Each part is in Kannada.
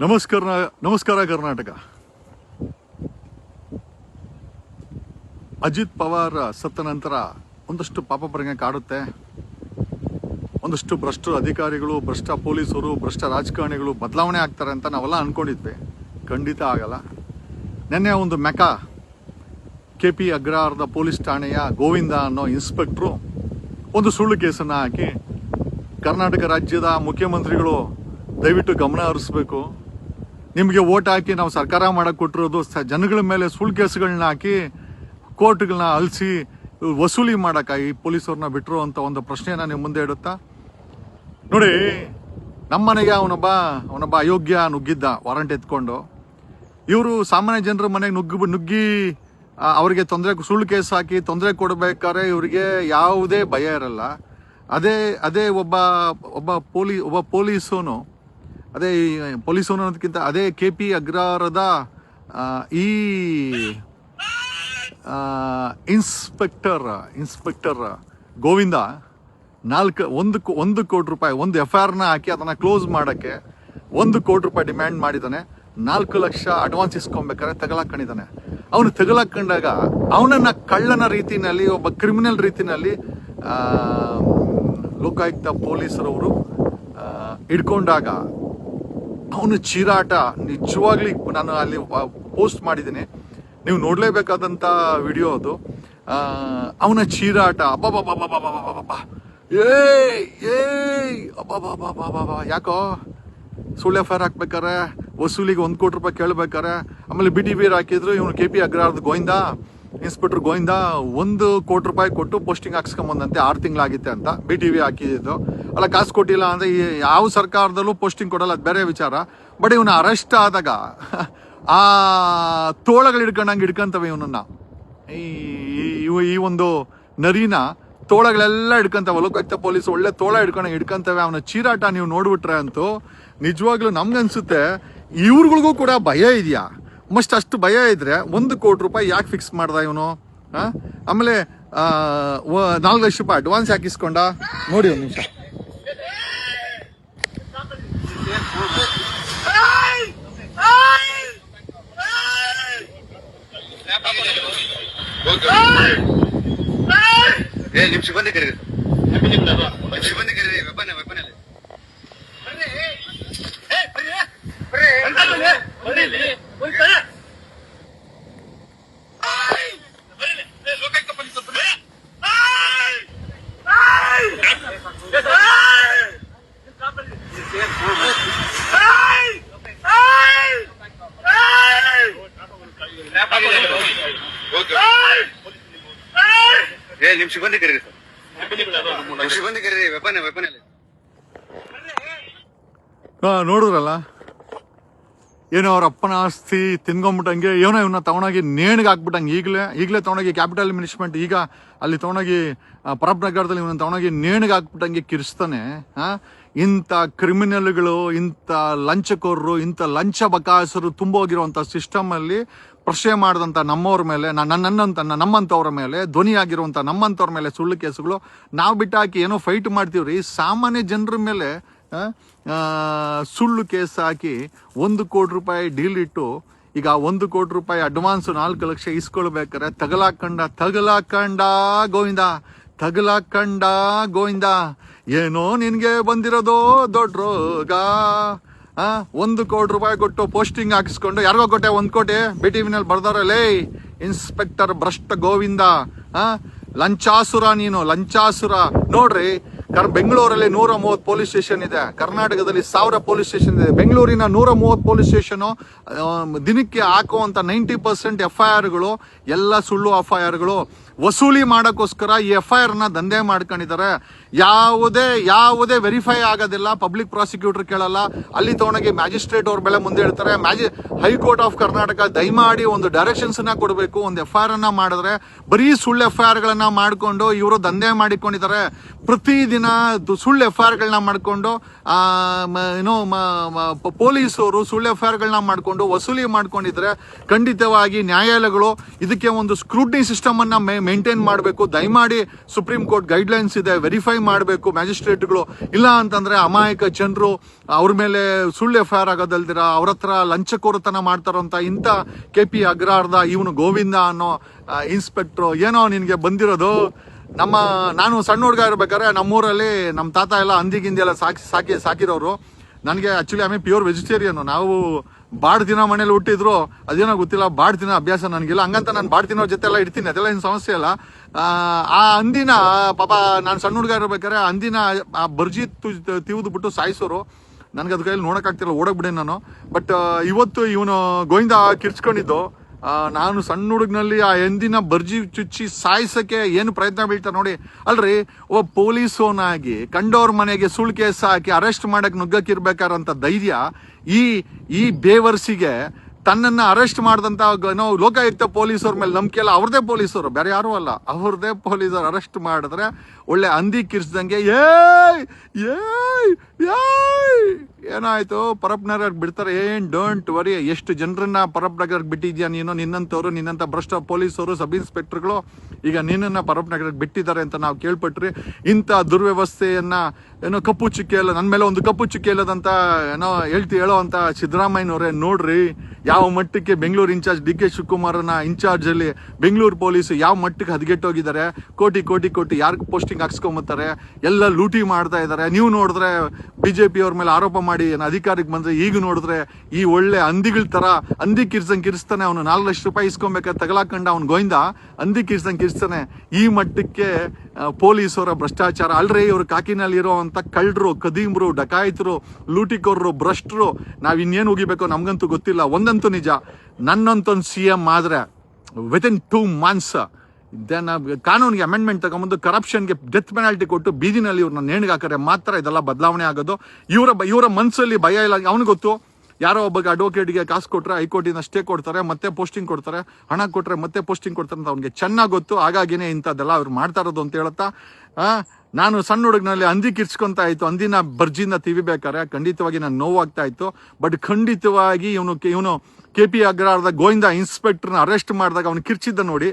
ನಮಸ್ಕಾರ ಕರ್ನಾಟಕ. ಅಜಿತ್ ಪವಾರ್ ಸತ್ತ ನಂತರ ಒಂದಷ್ಟು ಪಾಪ ಪ್ರಜ್ಞೆ ಕಾಡುತ್ತೆ. ಒಂದಷ್ಟು ಭ್ರಷ್ಟ ಅಧಿಕಾರಿಗಳು, ಭ್ರಷ್ಟ ಪೊಲೀಸರು, ಭ್ರಷ್ಟ ರಾಜಕಾರಣಿಗಳು ಬದಲಾವಣೆ ಆಗ್ತಾರೆ ಅಂತ ನಾವೆಲ್ಲ ಅನ್ಕೊಂಡಿದ್ವಿ. ಖಂಡಿತ ಆಗಲ್ಲ. ನಿನ್ನೆ ಒಂದು ಮೆಕಾ KP ಅಗ್ರಹಾರದ ಪೊಲೀಸ್ ಠಾಣೆಯ ಗೋವಿಂದ ಅನ್ನೋ ಇನ್ಸ್ಪೆಕ್ಟ್ರು ಒಂದು ಸುಳ್ಳು ಕೇಸನ್ನು ಹಾಕಿ, ಕರ್ನಾಟಕ ರಾಜ್ಯದ ಮುಖ್ಯಮಂತ್ರಿಗಳು ದಯವಿಟ್ಟು ಗಮನ ಹರಿಸ್ಬೇಕು, ನಿಮಗೆ ವೋಟ್ ಹಾಕಿ ನಾವು ಸರ್ಕಾರ ಮಾಡಕ್ಕೆ ಕೊಟ್ಟಿರೋದು ಜನಗಳ ಮೇಲೆ ಸುಳ್ಳು ಕೇಸುಗಳನ್ನ ಹಾಕಿ ಕೋರ್ಟ್ಗಳನ್ನ ಅಳಿಸಿ ವಸೂಲಿ ಮಾಡೋಕ್ಕಾಗಿ ಪೊಲೀಸವ್ರನ್ನ ಬಿಟ್ಟರು ಅಂತ ಒಂದು ಪ್ರಶ್ನೆಯನ್ನು ನೀವು ಮುಂದೆ ಇಡುತ್ತಾ. ನೋಡಿ, ನಮ್ಮನೆಗೆ ಅವನೊಬ್ಬ ಅಯೋಗ್ಯ ನುಗ್ಗಿದ್ದ ವಾರಂಟ್ ಎತ್ಕೊಂಡು. ಇವರು ಸಾಮಾನ್ಯ ಜನರ ಮನೆಗೆ ನುಗ್ಗಿ ಅವರಿಗೆ ಸುಳ್ಳು ಕೇಸ್ ಹಾಕಿ ತೊಂದರೆ ಕೊಡಬೇಕಾದ್ರೆ ಇವರಿಗೆ ಯಾವುದೇ ಭಯ ಇರಲ್ಲ. ಅದೇ ಒಬ್ಬ ಪೊಲೀಸನು, ಅದೇ ಪೊಲೀಸನು ಅನ್ನೋದಕ್ಕಿಂತ ಅದೇ KP ಅಗ್ರಹಾರದ ಈ ಇನ್ಸ್ಪೆಕ್ಟರ್ ಗೋವಿಂದ 1 ಕೋಟಿ ರೂಪಾಯಿ ಒಂದು FIR ಹಾಕಿ ಅದನ್ನ ಕ್ಲೋಸ್ ಮಾಡಕ್ಕೆ 1 ಕೋಟಿ ರೂಪಾಯಿ ಡಿಮ್ಯಾಂಡ್ ಮಾಡಿದ್ದಾನೆ. 4 ಲಕ್ಷ ಅಡ್ವಾನ್ಸ್ ಇಸ್ಕೊಬೇಕಾದ್ರೆ ತಗಲಾಕೊಂಡಿದ್ದಾನೆ. ಅವನು ತಗಲಾಕೊಂಡಾಗ ಅವನನ್ನ ಕಳ್ಳನ ರೀತಿನಲ್ಲಿ, ಒಬ್ಬ ಕ್ರಿಮಿನಲ್ ರೀತಿನಲ್ಲಿ ಲೋಕಾಯುಕ್ತ ಪೊಲೀಸರವರು ಹಿಡ್ಕೊಂಡಾಗ ಅವನು ಚೀರಾಟ ನಿಜವಾಗ್ಲಿ ನಾನು ಅಲ್ಲಿ ಪೋಸ್ಟ್ ಮಾಡಿದ್ದೀನಿ, ನೀವು ನೋಡ್ಲೇಬೇಕಾದಂತ ವಿಡಿಯೋ ಅದು. ಅವನ ಚೀರಾಟ ಯಾಕೋ ಸುಳ್ಳು FIR ಹಾಕ್ಬೇಕಾರೆ ವಸೂಲಿಗೆ 1 ಕೋಟಿ ರೂಪಾಯಿ ಕೇಳ್ಬೇಕಾರೆ, ಆಮೇಲೆ BTV ಹಾಕಿದ್ರು. ಇವನು KP ಅಗ್ರಹಾರದ ಇನ್ಸ್ಪೆಕ್ಟರ್ ಗೋವಿಂದ 1 ಕೋಟಿ ರೂಪಾಯಿ ಕೊಟ್ಟು ಪೋಸ್ಟಿಂಗ್ ಹಾಕ್ಸ್ಕೊಂಬಂದಂತೆ. 6 ತಿಂಗಳಾಗಿತ್ತೆ ಅಂತ BTV ಹಾಕಿದ್ದು. ಅಲ್ಲ, ಕಾಸು ಕೊಟ್ಟಿಲ್ಲ ಅಂದ್ರೆ ಯಾವ ಸರ್ಕಾರದಲ್ಲೂ ಪೋಸ್ಟಿಂಗ್ ಕೊಡಲ್ಲ, ಅದು ಬೇರೆ ವಿಚಾರ. ಬಟ್ ಇವನು ಅರೆಸ್ಟ್ ಆದಾಗ ಆ ತೋಳಗಳು ಹಿಡ್ಕೊಂತವೆ ಇವನನ್ನ. ಈ ಒಂದು ನರಿನ ತೋಳಗಳೆಲ್ಲ ಹಿಡ್ಕೊಂತವೆ. ಲೋಕಾಯುಕ್ತ ಪೊಲೀಸ್ ಒಳ್ಳೆ ತೋಳ ಹಿಡ್ಕೊಂತವೆ. ಅವನ ಚೀರಾಟ ನೀವು ನೋಡ್ಬಿಟ್ರೆ ಅಂತೂ ನಿಜವಾಗ್ಲೂ ನಮ್ಗನ್ಸುತ್ತೆ ಇವ್ರಿಗಳಿಗೂ ಕೂಡ ಭಯ ಇದೆಯಾ. ಅಷ್ಟು ಭಯ ಇದ್ರೆ 1 ಕೋಟಿ ರೂಪಾಯಿ ಯಾಕೆ ಫಿಕ್ಸ್ ಮಾಡ್ದ ಇವನು? ಆಮೇಲೆ 4 ಲಕ್ಷ ರೂಪಾಯಿ ಅಡ್ವಾನ್ಸ್ ಹಾಕಿಸ್ಕೊಂಡ. ನೋಡಿ ಒಂದು ನಿಮಿಷ. ಸಿಬ್ಬಂದಿ ಕರೀರಿ, ನಿಮ್ ಸಿಬ್ಬಂದಿ ಕರೀರಿ ನೋಡಿದ್ರಲ್ಲ, ಏನೋ ಅವ್ರ ಅಪ್ಪನ ಆಸ್ತಿ ತಿನ್ಕೊಂಡ್ಬಿಟ್ಟಂಗೆ ಏನೋ ಇವನ್ನ ತಗೊಂಡೋಗಿ ನೇಣಿಗೆ ಹಾಕ್ಬಿಟ್ಟಂಗೆ ಈಗಲೇ ತಗೊಂಡೋಗಿ ಕ್ಯಾಪಿಟಲ್ ಮಿನಿಸ್ಟ್ಮೆಂಟ್ ಈಗ ಅಲ್ಲಿ ತಗೊಂಡೋಗಿ ಪರಪ್ನಗರದಲ್ಲಿ ಇವನ್ನ ತಗೊಂಡೋಗಿ ನೇಣಿಗೆ ಹಾಕ್ಬಿಟ್ಟಂಗೆ ಕಿರಿಸ್ತಾನೆ. ಇಂಥ ಕ್ರಿಮಿನಲ್ಗಳು, ಇಂಥ ಲಂಚಕೋರರು, ಇಂಥ ಲಂಚ ಬಕಾಸರು ತುಂಬೋಗಿರುವಂಥ ಸಿಸ್ಟಮಲ್ಲಿ ಪ್ರಶ್ನೆ ಮಾಡಿದಂಥ ನಮ್ಮವ್ರ ಮೇಲೆ, ನಮ್ಮಂಥವ್ರ ಮೇಲೆ, ಧ್ವನಿಯಾಗಿರುವಂಥ ನಮ್ಮಂಥವ್ರ ಮೇಲೆ ಸುಳ್ಳು ಕೇಸುಗಳು ನಾವು ಬಿಟ್ಟಾಕಿ ಏನೋ ಫೈಟ್ ಮಾಡ್ತೀವ್ರಿ. ಸಾಮಾನ್ಯ ಜನರ ಮೇಲೆ ಸುಳ್ಳು ಕೇಸ್ ಹಾಕಿ 1 ಕೋಟಿ ರೂಪಾಯಿ ಡೀಲ್ ಇಟ್ಟು ಈಗ 1 ಕೋಟಿ ರೂಪಾಯಿ ಅಡ್ವಾನ್ಸ್ 4 ಲಕ್ಷ ಇಸ್ಕೊಳ್ಬೇಕಾರೆ ತಗಲಾಕಂಡ ಗೋವಿಂದ. ಏನೋ ನಿನ್ಗೆ ಬಂದಿರೋದು ದೊಡ್ಡ ರೋಗ. 1 ಕೋಟಿ ರೂಪಾಯಿ ಕೊಟ್ಟು ಪೋಸ್ಟಿಂಗ್ ಹಾಕಿಸ್ಕೊಂಡು ಯಾರಿಗೋ ಕೊಟ್ಟೆ 1 ಕೋಟಿ. BTVನಲ್ಲಿ ಬರ್ದವ್ರಲ್ಲೇ ಇನ್ಸ್ಪೆಕ್ಟರ್ ಭ್ರಷ್ಟ ಗೋವಿಂದ, ಲಂಚಾಸುರ ನೀನು, ಲಂಚಾಸುರ. ನೋಡ್ರಿ, ಬೆಂಗಳೂರಲ್ಲಿ 130 ಪೊಲೀಸ್ ಸ್ಟೇಷನ್ ಇದೆ, ಕರ್ನಾಟಕದಲ್ಲಿ 1000 ಪೊಲೀಸ್ ಸ್ಟೇಷನ್ ಇದೆ. ಬೆಂಗಳೂರಿನ 130 ಪೊಲೀಸ್ ಸ್ಟೇಷನ್ ದಿನಕ್ಕೆ ಹಾಕುವಂತ 90% FIRಗಳು ಎಲ್ಲ ಸುಳ್ಳು FIRಗಳು. ವಸೂಲಿ ಮಾಡೋಕ್ಕೋಸ್ಕರ ಈ FIR ದಂಧೆ ಮಾಡ್ಕೊಂಡಿದ್ದಾರೆ. ಯಾವುದೇ ವೆರಿಫೈ ಆಗೋದಿಲ್ಲ. ಪಬ್ಲಿಕ್ ಪ್ರಾಸಿಕ್ಯೂಟರ್ ಕೇಳಲ್ಲ. ಅಲ್ಲಿ ತಗೊಂಡೋಗಿ ಮ್ಯಾಜಿಸ್ಟ್ರೇಟ್ ಅವ್ರ ಬೆಲೆ ಮುಂದೆ ಇಡ್ತಾರೆ. ಹೈಕೋರ್ಟ್ ಆಫ್ ಕರ್ನಾಟಕ ದಯಮಾಡಿ ಒಂದು ಡೈರೆಕ್ಷನ್ಸ್ ಕೊಡಬೇಕು. ಒಂದು FIR ಮಾಡಿದ್ರೆ ಬರೀ ಸುಳ್ಳು FIRಗಳನ್ನ ಮಾಡ್ಕೊಂಡು ಇವರು ದಂಧೆ ಮಾಡಿಕೊಂಡಿದ್ದಾರೆ. ಪ್ರತಿದಿನ ಸುಳ್ಳು FIRಗಳನ್ನ ಮಾಡ್ಕೊಂಡು ಪೊಲೀಸರು ಸುಳ್ಳು FIRಗಳನ್ನ ಮಾಡ್ಕೊಂಡು ವಸೂಲಿ ಮಾಡ್ಕೊಂಡಿದ್ರೆ ಖಂಡಿತವಾಗಿ ನ್ಯಾಯಾಲಯಗಳು ಇದಕ್ಕೆ ಒಂದು ಸ್ಕ್ರೂಟಿನಿ ಸಿಸ್ಟಮ್ ಅನ್ನ ಮೇಂಟೈನ್ ಮಾಡಬೇಕು. ದಯಮಾಡಿ ಸುಪ್ರೀಂ ಕೋರ್ಟ್ ಗೈಡ್ಲೈನ್ಸ್ ಇದೆ, ವೆರಿಫೈ ಮಾಡಬೇಕು ಮ್ಯಾಜಿಸ್ಟ್ರೇಟ್ಗಳು. ಇಲ್ಲ ಅಂತಂದ್ರೆ ಅಮಾಯಕ ಜನರು ಅವ್ರ ಮೇಲೆ ಸುಳ್ಳು FIR ಆಗೋದಲ್ದಿರ ಅವ್ರ ಹತ್ರ ಲಂಚಕೋರತನ ಮಾಡ್ತಾರಂತ ಇಂಥ KP ಅಗ್ರಹಾರದ ಇವನು ಗೋವಿಂದ ಅನ್ನೋ ಇನ್ಸ್ಪೆಕ್ಟ್ರು ಏನೋ ನಿನ್ಗೆ ಬಂದಿರೋದು. ನಾನು ಸಣ್ಣ ಹುಡುಗ ಇರ್ಬೇಕಾದ್ರೆ ನಮ್ಮೂರಲ್ಲಿ ನಮ್ಮ ತಾತ ಎಲ್ಲ ಹಂದಿ ಎಲ್ಲ ಸಾಕಿರೋರು. ನನಗೆ ಆಕ್ಚುಲಿ ಪ್ಯೂರ್ ವೆಜಿಟೇರಿಯನ್. ನಾವು ಬಾಡ್ ದಿನ ಮನೇಲಿ ಹುಟ್ಟಿದ್ರು, ಅದೇನೋ ಗೊತ್ತಿಲ್ಲ, ಬಾಡ್ ದಿನ ಅಭ್ಯಾಸ ನನಗಿಲ್ಲ. ಹಂಗಂತ ನಾನು ಬಾಡ್ ತಿನ್ನೋ ಜೊತೆ ಎಲ್ಲ ಇಡ್ತೀನಿ, ಅದೆಲ್ಲ ಏನು ಸಮಸ್ಯೆ ಇಲ್ಲ. ಆ ಹಂದಿನ ಪಾಪ ನಾನು ಸಣ್ಣ ಹುಡುಗ ಇರ್ಬೇಕಾದ್ರೆ ಹಂದಿನ ಬರ್ಜಿ ತಿವಿದ್ಬಿಟ್ಟು ಸಾಯಿಸೋರು. ನನಗೆ ಅದ್ ಕೈಯಲ್ಲಿ ನೋಡೋಕ್ಕಾಗ್ತಿಲ್ಲ, ಓಡೋಗ್ಬಿಡೆ ನಾನು. ಬಟ್ ಇವತ್ತು ಇವನು ಗೋವಿಂದ ಕಿರ್ಚ್ಕೊಂಡಿದ್ದು, ನಾನು ಸಣ್ಣ ಹುಡುಗನಲ್ಲಿ ಆ ಹಂದಿನ ಬರ್ಜಿ ಚುಚ್ಚಿ ಸಾಯಿಸಕ್ಕೆ ಏನು ಪ್ರಯತ್ನ ಬೀಳ್ತಾರೆ ನೋಡಿ. ಅಲ್ರಿ, ಒಬ್ಬ ಪೊಲೀಸೋನಾಗಿ ಕಂಡವ್ರ ಮನೆಗೆ ಸುಳ್ಳು ಕೇಸ್ ಹಾಕಿ ಅರೆಸ್ಟ್ ಮಾಡಕ್ ನುಗ್ಗಕ್ಕಿರ್ಬೇಕಾರಂತ ಧೈರ್ಯ ಈ ಬೇವರ್ಸಿಗೆ ತನ್ನನ್ನ ಅರೆಸ್ಟ್ ಮಾಡಿದಂತ ಲೋಕಾಯುಕ್ತ ಪೊಲೀಸರ ಮೇಲೆ ನಂಬಿಕೆ ಇಲ್ಲ. ಅವ್ರದೇ ಪೊಲೀಸರು, ಬೇರೆ ಯಾರು ಅಲ್ಲ, ಅವ್ರದೇ ಪೊಲೀಸರು ಅರೆಸ್ಟ್ ಮಾಡಿದ್ರೆ ಒಳ್ಳೆ ಹಂದಿ ಕಿರ್ಸ್ದಂಗೆ ಏನಾಯ್ತು, ಪರಪ್ ನಗರಕ್ಕೆ ಬಿಡ್ತಾರೆ. Don't worry. ಎಷ್ಟು ಜನರನ್ನ ಪರಪ್ ನಗರಕ್ಕೆ ಬಿಟ್ಟಿದ್ಯಾ ನೀನು, ನಿನ್ನಂತವ್ರು, ನಿನ್ನಂತ ಭ್ರಷ್ಟ ಪೊಲೀಸರು, ಸಬ್ ಇನ್ಸ್ಪೆಕ್ಟರ್ಗಳು ಈಗ ನಿನ್ನನ್ನ ಪರಪ್ ನಗರಕ್ಕೆ ಬಿಟ್ಟಿದ್ದಾರೆ ಅಂತ ನಾವು ಕೇಳ್ಪಟ್ರಿ. ಇಂಥ ದುರ್ವ್ಯವಸ್ಥೆಯನ್ನ ಕಪ್ಪು ಚುಕ್ಕೆ ಇಲ್ಲ, ನನ್ನ ಮೇಲೆ ಒಂದು ಕಪ್ಪು ಚುಕ್ಕೆ ಇಲ್ಲದಂತ ಹೇಳೋ ಅಂತ ಸಿದ್ದರಾಮಯ್ಯನವರೇ ನೋಡ್ರಿ ಯಾವ ಮಟ್ಟಕ್ಕೆ ಬೆಂಗಳೂರು ಇನ್ಚಾರ್ಜ್ DK ಶಿವಕುಮಾರನ ಇನ್ಚಾರ್ಜ್ ಅಲ್ಲಿ ಬೆಂಗಳೂರು ಪೊಲೀಸ್ ಯಾವ ಮಟ್ಟಕ್ಕೆ ಹದಗೆಟ್ಟೋಗಿದ್ದಾರೆ. ಕೋಟಿ ಯಾರು ಪೋಸ್ಟಿಂಗ್ ಹಾಕ್ಸ್ಕೊಂಬತ್ತಾರೆ, ಎಲ್ಲ ಲೂಟಿ ಮಾಡ್ತಾ ಇದ್ದಾರೆ. ನೀವು ನೋಡಿದ್ರೆ BJP ಅವ್ರ ಮೇಲೆ ಆರೋಪ ಮಾಡಿ ಅಧಿಕಾರಕ್ಕೆ ಬಂದ್ರೆ, ಈಗ ನೋಡಿದ್ರೆ ಈ ಒಳ್ಳೆ ಹಂದಿಗಳ ತರ ಹಂದಿ ಕಿರ್ಸ್ತಾನೆ. ಅವನು 4 ಲಕ್ಷ ರೂಪಾಯಿ ಇಸ್ಕೊಬೇಕಾದ್ರೆ ತಗಲಾಕಂಡ ಅವ್ನು ಗೋವಿಂದ ಹಂದಿ ಕಿರ್ಸ್ತಾನೆ. ಈ ಮಟ್ಟಕ್ಕೆ ಪೊಲೀಸರ ಭ್ರಷ್ಟಾಚಾರ. ಅಲ್ರಿ, ಇವರು ಕಾಕಿನಲ್ಲಿ ಇರೋವಂತ ಕಳ್ಳರು, ಕದೀಮ್ರು, ಡಕಾಯಿತರು, ಲೂಟಿಕೋರರು, ಭ್ರಷ್ಟರು. ನಾವ್ ಇನ್ನೇನು ಹೋಗಿಬೇಕೋ ನಮ್ಗಂತೂ ಗೊತ್ತಿಲ್ಲ. ಒಂದಂತೂ ನಿಜ, ನನ್ನಂತೊಂದು CM ಆದ್ರೆ ವಿತಿನ್ 2 months ಕಾನೂನಿಗೆ ಅಮೆಂಡ್ಮೆಂಟ್ ತಗೊಂಬಂದು ಕರಪ್ಷನ್ಗೆ ಡೆತ್ ಪೆನಾಲ್ಟಿ ಕೊಟ್ಟು ಬೀದಿನಲ್ಲಿ ಇವ್ರನ್ನ ನೇಣಿಗೆ ಹಾಕರೆ ಮಾತ್ರ ಇದೆಲ್ಲ ಬದಲಾವಣೆ ಆಗೋದು. ಇವರ ಮನಸ್ಸಲ್ಲಿ ಭಯ ಇಲ್ಲ. ಅವನಿಗೆ ಗೊತ್ತು, ಯಾರೋ ಒಬ್ಬ ಅಡ್ವೊಕೇಟ್ಗೆ ಕಾಸು ಕೊಟ್ರೆ ಹೈಕೋರ್ಟಿನ ಸ್ಟೇ ಕೊಡ್ತಾರೆ, ಮತ್ತೆ ಪೋಸ್ಟಿಂಗ್ ಕೊಡ್ತಾರೆ, ಹಣ ಕೊಟ್ರೆ ಮತ್ತೆ ಪೋಸ್ಟಿಂಗ್ ಕೊಡ್ತಾರೆ ಅಂತ ಅವ್ನಿಗೆ ಚೆನ್ನಾಗಿ ಗೊತ್ತು. ಹಾಗಾಗಿನೇ ಇಂಥದ್ದೆಲ್ಲ ಅವ್ರು ಮಾಡ್ತಾ ಇರೋದು ಅಂತ ಹೇಳುತ್ತಾ, ನಾನು ಸಣ್ಣ ಹುಡುಗನಲ್ಲಿ ಹಂದಿ ಕಿರ್ಚ್ಕೊಂತ ಆಯ್ತು, ಹಂದಿನ ಬರ್ಜಿನ ತಿವಿಬೇಕಾರೆ ಖಂಡಿತವಾಗಿ ನಾನು ನೋವಾಗ್ತಾ ಇತ್ತು. ಬಟ್ ಖಂಡಿತವಾಗಿ ಇವನು KP ಅಗ್ರಹಾರದ ಗೋವಿಂದ ಇನ್ಸ್ಪೆಕ್ಟರ್ನ ಅರೆಸ್ಟ್ ಮಾಡಿದಾಗ ಅವ್ನು ಕಿರ್ಚಿದ್ದ ನೋಡಿ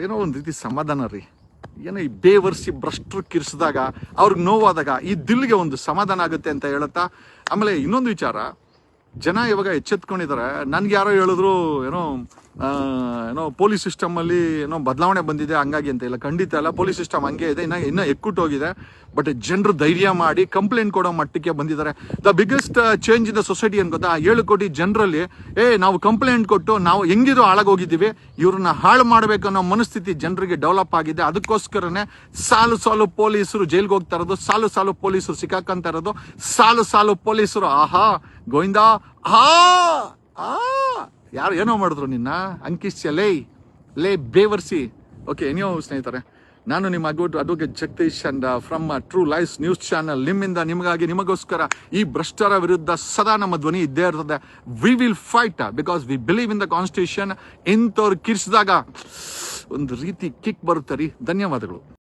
ಏನೋ ಒಂದು ರೀತಿ ಸಮಾಧಾನ ರೀ. ಏನೋ ಈ ಬೇವರ್ಸಿ ಭ್ರಷ್ಟರು ಕಿರ್ಸಿದಾಗ ಅವ್ರಿಗೆ ನೋವಾದಾಗ ಈ ದಿಲ್ಗೆ ಒಂದು ಸಮಾಧಾನ ಆಗುತ್ತೆ ಅಂತ ಹೇಳುತ್ತಾ, ಆಮೇಲೆ ಇನ್ನೊಂದು ವಿಚಾರ, ಜನ ಇವಾಗ ಎಚ್ಚೆತ್ಕೊಂಡಿದ್ದಾರೆ. ನನ್ಗೆ ಯಾರೋ ಹೇಳಿದ್ರು ಏನೋ ಪೊಲೀಸ್ ಸಿಸ್ಟಮ್ ಅಲ್ಲಿ ಬದಲಾವಣೆ ಬಂದಿದೆ ಹಂಗಾಗಿ ಅಂತ. ಇಲ್ಲ, ಖಂಡಿತ ಅಲ್ಲ. ಪೊಲೀಸ್ ಸಿಸ್ಟಮ್ ಹಂಗೆ ಇದೆ, ಇನ್ನ ಎಕ್ಕುಟ್ಟೋಗಿದೆ. ಬಟ್ ಜನರು ಧೈರ್ಯ ಮಾಡಿ ಕಂಪ್ಲೇಂಟ್ ಕೊಡೋ ಮಟ್ಟಕ್ಕೆ ಬಂದಿದ್ದಾರೆ. The biggest change in the society ಏನ್ ಗೊತ್ತಾ, 7 ಕೋಟಿ ಜನರಲ್ಲಿ ನಾವು ಕಂಪ್ಲೇಂಟ್ ಕೊಟ್ಟು ನಾವು ಹೆಂಗಿರೋ ಹಾಳಾಗೋಗಿದ್ದೀವಿ, ಇವ್ರನ್ನ ಹಾಳು ಮಾಡ್ಬೇಕನ್ನೋ ಮನಸ್ಥಿತಿ ಜನರಿಗೆ ಡೆವಲಪ್ ಆಗಿದೆ. ಅದಕ್ಕೋಸ್ಕರನೇ ಸಾಲು ಪೊಲೀಸರು ಜೈಲ್ಗೆ ಹೋಗ್ತಾ ಇರೋದು, ಸಾಲು ಪೊಲೀಸರು ಸಿಕ್ಕಾಕಂತ ಇರೋದು, ಸಾಲು ಪೊಲೀಸರು ಆಹಾ ಗೋವಿಂದ ಯಾರು ಏನೋ ಮಾಡಿದ್ರು ನಿನ್ನ ಅಂಕಿಸ್ಯ ಲೇ ಬೇವರ್ಸಿ. ಓಕೆ, ಎನಿಯೋ ಸ್ನೇಹಿತರೆ, ನಾನು ನಿಮ್ಮ advocate Jagadish and from true life news channel. ನಿಮ್ಮಿಂದ ನಿಮಗಾಗಿ, ನಿಮಗೋಸ್ಕರ ಈ ಭ್ರಷ್ಟರ ವಿರುದ್ಧ ಸದಾ ನಮ್ಮ ಧ್ವನಿ ಇದ್ದೇ ಇರ್ತದೆ. We will fight because we believe in the constitution. ಇಂಥವ್ರು ಕಿರ್ಸಿದಾಗ ಒಂದು ರೀತಿ ಕಿಕ್ ಬರುತ್ತೆ ರೀ. ಧನ್ಯವಾದಗಳು.